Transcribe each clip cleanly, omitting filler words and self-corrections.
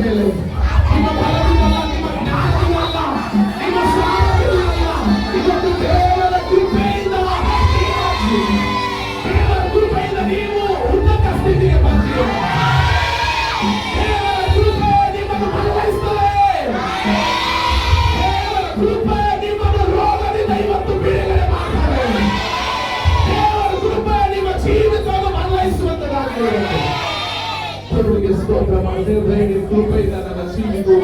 ಮೇಲೆ ನಿಮ್ಮ ಬಲವಿದಲ್ಲ, ನಿಮ್ಮ ಜ್ಞಾನವಿದಲ್ಲ, ನಿಮ್ಮ ಸಾಮರ್ಥ್ಯವಿದಲ್ಲ. ಇವತ್ತು ದೇವರ ಕೃಪೆಯಿಂದ ನೀವು ಉನ್ನತ ಸ್ಥಿತಿಗೆ ಬಂದಿದ್ದೀರಿ. ದೇವರ ಕೃಪೆ ನಿಮ್ಮನ್ನು ಬಲಪಡಿಸುತ್ತದೆ. ದೇವರ ಕೃಪೆ ನಿಮ್ಮನ್ನು ರೋಗದಿಂದ ಇವತ್ತು ಬಿಡುಗಡೆ ಮಾಡುತ್ತದೆ. ದೇವರ ಕೃಪೆ ನಿಮ್ಮ ಜೀವಿತವನ್ನು ಬದಲಾಯಿಸುವಂತದ್ದಾಗಿದೆ. ದೇವರಿಗೆ ಸ್ತೋತ್ರ ಮಾಡಿದ್ರೆ ಕೃಪೆಯಿಂದ ನನ್ನ ಜೀವಿತವು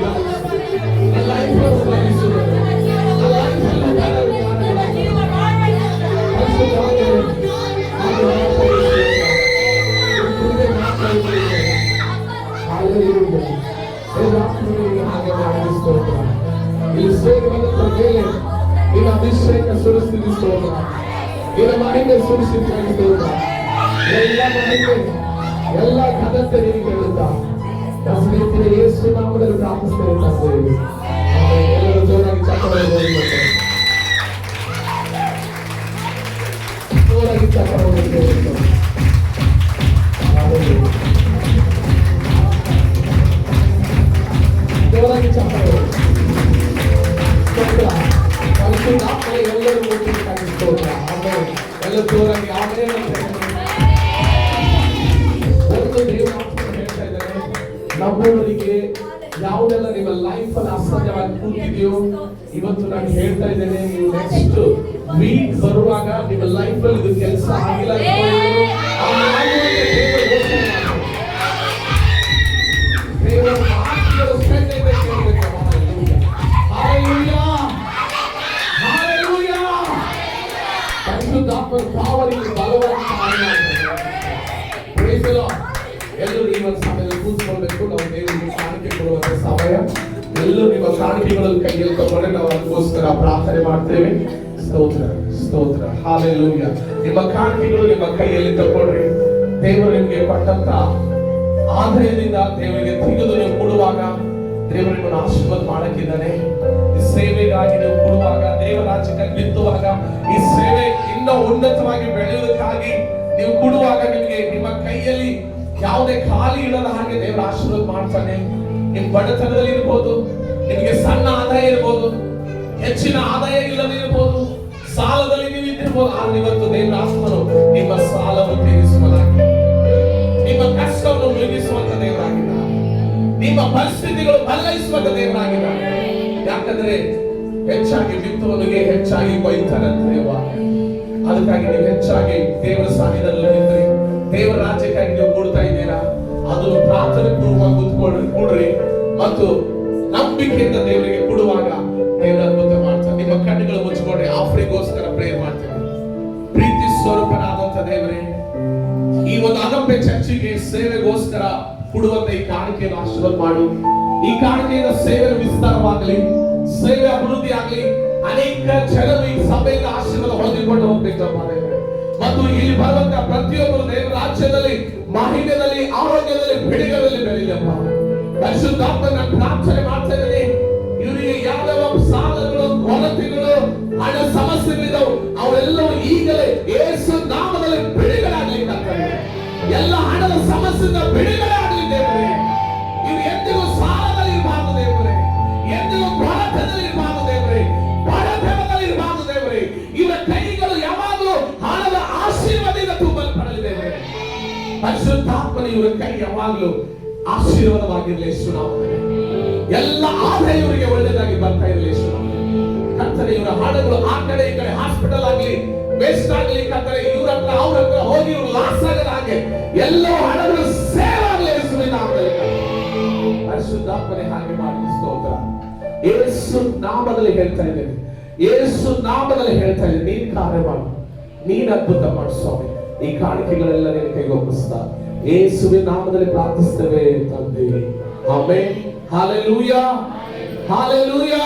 ಅಭಿಷೇಕ ಸುರಿಸ್ತಿದ್ದ ಸ್ತೋತ್ರ, ನಿನ್ನ ಮಹಿಮೆ ಸುರಿಸಿದ್ದಾಗಿ ಸ್ತೋತ್ರ. ಎಲ್ಲ ಮಹಿಮೆ ಎಲ್ಲ ಘನತೆ ನಿನಗೆ ಹೇಳುತ್ತಾ ಸ್ನೇಹಿತರೆ ಯೇಸು ನಾಮದಲ್ಲಿ ಪ್ರಾರ್ಥಿಸ್ತೇವೆ. ಎಲ್ಲರೂ ಜೋರಾಗಿ ಚಪ್ಪಾಳೆ ಹೊಡೆಯಬೇಕು. ಜೋರಾಗಿ ಚಪ್ಪಾಳೆ ಹೊಡೆಯಬೇಕು. ಜೋರಾಗಿ ಚಪ್ಪಾಳೆ ಎಲ್ಲರೂ ಓದಬೇಕಾಗಿ ಸ್ತೋತ್ರ. ಆಮೇಲೆ ಎಲ್ಲ ಜೋರಾಗಿ ಆಮೇಲೆ ನಮ್ಮವರಿಗೆ ಯಾವುದೆಲ್ಲ ನಿಮ್ಮ ಲೈಫ್ ಅಲ್ಲಿ ಅಸಾಧ್ಯವಾಗಿ ಕೂತಿದೆಯೋ ಇವತ್ತು ನಾನು ಹೇಳ್ತಾ ಇದ್ದೇನೆ, ನೀವು ನೆಕ್ಸ್ಟ್ ವೀಕ್ ಬರುವಾಗ ನಿಮ್ಮ ಲೈಫ್ ಅಲ್ಲಿ ಇದು ಕೆಲಸ ಆಗಿಲ್ಲ ಎಲ್ಲರೂ ಈ ಒಂದು ಸಮಯದಲ್ಲಿ ಕೂತ್ಕೊಳ್ಬೇಕು. ನಾವು ದೇವರಿಗೆ ಕಾಣಿಕೆ ಕೊಡುವಂತ ಸಮಯ. ಎಲ್ಲರೂ ನಿಮ್ಮ ಕಾಣಿಕೆಗಳಲ್ಲಿ ಕೈಯಲ್ಲಿ ತಗೊಂಡ್ರೆ ನಾವು ಅದಕ್ಕೋಸ್ಕರ ಪ್ರಾರ್ಥನೆ ಮಾಡ್ತೇವೆ. ಸ್ತೋತ್ರ ಸ್ತೋತ್ರ ಹಾಲೆಲೂಯ. ನಿಮ್ಮ ಕಾಣಿಕೆಗಳು ನಿಮ್ಮ ಕೈಯಲ್ಲಿ ತಗೊಂಡ್ರೆ ದೇವರು ನಿಮಗೆ ಕೊಟ್ಟಂತ ಆದಾಯದಿಂದ ದೇವರಿಗೆ ತೆಗೆದು ನೀವು ಕೊಡುವಾಗ ದೇವರು ನಿಮ್ಮನ್ನು ಆಶೀರ್ವಾದ ಮಾಡಕ್ಕಿದ್ದಾನೆ. ಈ ಸೇವೆಗಾಗಿ ನೀವು ಕೊಡುವಾಗ, ದೇವರ ರಾಜ್ಯಕ್ಕಾಗಿ ಬಿತ್ತುವಾಗ, ಈ ಸೇವೆ ಇನ್ನೂ ಉನ್ನತವಾಗಿ ಬೆಳೆಯುವುದಕ್ಕಾಗಿ ನೀವು ಕೊಡುವಾಗ ನಿಮಗೆ ನಿಮ್ಮ ಕೈಯಲ್ಲಿ ಯಾವುದೇ ಖಾಲಿ ಇಡದ ಹಾಗೆ ದೇವರ ಆಶೀರ್ವಾದ ಮಾಡ್ತಾನೆ. ನಿಮ್ ಬಡತನದಲ್ಲಿ ಇರ್ಬೋದು, ನಿಮಗೆ ಸಣ್ಣ ಆದಾಯ ಇರ್ಬೋದು, ಹೆಚ್ಚಿನ ಆದಾಯ ಇಲ್ಲದೆ ಇರ್ಬೋದು, ಸಾಲದಲ್ಲಿ ನೀವು ಇದ್ದಿರ್ಬೋದು. ಆದ್ರೆ ಇವತ್ತು ದೇವರ ಆತ್ಮನು ನಿಮ್ಮ ಸಾಲವನ್ನು ತೀರಿಸುವುದಾಗಿ, ನಿಮ್ಮ ಕಷ್ಟವನ್ನು ಮುಗಿಸುವಂತ ದೇವರಾಗಿದ್ದಾರೆ. ನಿಮ್ಮ ಪರಿಸ್ಥಿತಿಗಳು ಬದಲಾಯಿಸುವಂತ ದೇವರಾಗಿದ್ದಾರೆ. ಯಾಕಂದ್ರೆ ಹೆಚ್ಚಾಗಿ ಬಿತ್ತುವನಿಗೆ ಹೆಚ್ಚಾಗಿ ಕೊಯ್ತಾನಂತ ದೇವ. ಅದಕ್ಕಾಗಿ ನೀವು ಹೆಚ್ಚಾಗಿ ದೇವರ ಸಾನ್ನಿಧ್ಯದಲ್ಲಿ ನಿಂತ್ರಿ. ದೇವರ ರಾಜ್ಯಕ್ಕಾಗಿ ನೀವು ಕೊಡ್ತಾ ಇದ್ದೀರಾ, ಅದು ಪ್ರಾರ್ಥನೆ ಪೂರ್ವವಾಗಿ ಕೂಡ್ರಿ ಮತ್ತು ನಂಬಿಕೆಯಿಂದ ದೇವರಿಗೆ ಕೊಡುವಾಗ ದೇವರ ಅದ್ಭುತ ಮಾಡ್ತಾರೆ. ನಿಮ್ಮ ಕಣ್ಣುಗಳು ಮುಚ್ಚಿಕೊಂಡ್ರೆ ಆಫ್ರಿಗೋಸ್ಕರ ಪ್ರೇಯರ್ ಮಾಡ್ತೇವೆ. ಪ್ರೀತಿ ಸ್ವರೂಪನಾದಂತ ದೇವರೇ, ಈ ಒಂದು ಅಗಂಬೆ ಚರ್ಚಿಗೆ ಸೇವೆಗೋಸ್ಕರ ಕೊಡುವಂತ ಈ ಕಾಣಿಕೆಯನ್ನು ಆಶೀರ್ವಾದ ಮಾಡು. ಈ ಕಾಣಿಕೆಯಿಂದ ಸೇವೆ ವಿಸ್ತಾರವಾಗಲಿ, ಸೇವೆ ಅಭಿವೃದ್ಧಿ ಆಗಲಿ. ಅನೇಕ ಜನರು ಈ ಸಭೆಯಿಂದ ಆಶೀರ್ವಾದ ಹೊಂದಿಕೊಂಡು ಹೋಗ್ಬೇಕಪ್ಪ ದೇವರೇ. ಮತ್ತು ಇಲ್ಲಿ ಬರುವಂತ ಪ್ರತಿಯೊಬ್ಬರು ದೇವರ ರಾಜ್ಯದಲ್ಲಿ, ಮಹಿಮೆಯಲ್ಲಿ, ಆರೋಗ್ಯದಲ್ಲಿ, ಬಿಡುಗಡೆಯಲ್ಲಿ ಬೆಳೆಯಪ್ಪ. ಪರಿಶುದ್ಧಾತ್ಮನ ಪ್ರಾರ್ಥನೆ ಮಾಡ್ತಾ ಇದ್ದೀನಿ. ಇವರಿಗೆ ಯಾವ್ಯಾವ ಸಾಲಗಳು, ಕೊರತೆಗಳು, ಹಣ ಸಮಸ್ಯೆಗಳಿದ್ದಾವೆ, ಅವೆಲ್ಲವೂ ಈಗಲೇ ಯೇಸು ನಾಮದಲ್ಲಿ ಬಿಡುಗಡೆ ಆಗ್ಲಿಕ್ಕೆ ಎಲ್ಲ ಹಣದ ಸಮಸ್ಯೆಯಿಂದ ಬಿಡುಗಡೆ ಆಗಲಿ ದೇವರೇ. ಇವರು ಎಂದಿಗೂ ಸಾಲದಲ್ಲಿ ಇರಬಾರದು ದೇವರೇ, ಎಂದಿಗೂ ಕೊರತೆಯಲ್ಲಿ ಇರಬಾರದು ದೇವರೇ, ಬಡತನದಲ್ಲಿ ಇರಬಾರದು ದೇವರೇ. ಇವರ ಕೈಗಳು ಯಾವಾಗಲೂ ಹಣದ ಆಶೀರ್ವಾದದಿಂದ ತುಂಬಲ್ಪಡಲಿ ದೇವರೇ. ಪರಿಶುದ್ಧಾತ್ಮನ ಇವರ ಕೈ ಯಾವಾಗಲೂ ಆಶೀರ್ವಾದವಾಗಿರಲಿ ಯೇಸುನಾಮದಲ್ಲಿ. ಎಲ್ಲ ಆದಾಯ ಇವರಿಗೆ ಒಳ್ಳೆಯದಾಗಿ ಬರ್ತಾ ಇರಲಿ ಯೇಸುನಾಮದಲ್ಲಿ. ಕರ್ತನೇ, ಇವರ ಹಣಗಳು ಆ ಕಡೆ ಈ ಕಡೆ ಹಾಸ್ಪಿಟಲ್ ಆಗಲಿ, ವೇಸ್ಟ್ ಆಗಲಿ ಕರ್ತನೇ, ಇವ್ರ ಹತ್ರ ಅವ್ರ ಹತ್ರ ಹೋಗಿ ಇವ್ರು ಲಾಸ್ ಆಗದ ಹಾಗೆ ಎಲ್ಲ ಹಣಗಳು ಸೇವ್ ಆಗಲಿ ಯೇಸುವಿನ ನಾಮದಲ್ಲಿ. ಪರಿಶುದ್ಧಾತ್ಮನೇ ಹಾಗೆ ಮಾಡಿ ಸ್ತೋತ್ರ. ಯೇಸು ನಾಮದಲ್ಲಿ ಹೇಳ್ತಾ ಇದ್ದೇನೆ, ಯೇಸು ನಾಮದಲ್ಲಿ ಹೇಳ್ತಾ ಇದ್ದೇನೆ, ನೀನ್ ಕಾರ್ಯ ಮಾಡು, ನೀನ್ ಅದ್ಭುತ ಮಾಡು ಸ್ವಾಮಿ. ಈ ಕಾಣಿಕೆಗಳೆಲ್ಲ ನಿನ್ನ ಕೈಗೆ ಒಪ್ಪಿಸ್ತಾ ಯೇಸುವಿನ ನಾಮದಲ್ಲಿ ಪ್ರಾರ್ಥಿಸ್ತೇವೆ ತಂದೆ. ಆಮೆನ್. Hallelujah, hallelujah.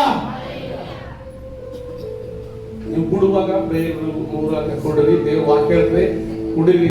ನೀವು ಕುಡುವಾಗ ಬೇರೆ ಮೂರಾಗ ಕೊಡ್ರಿ. ದೇವ ವಾಕ್ಯ ಹೇಳ್ತದೆ, ಕುಡಿರಿ.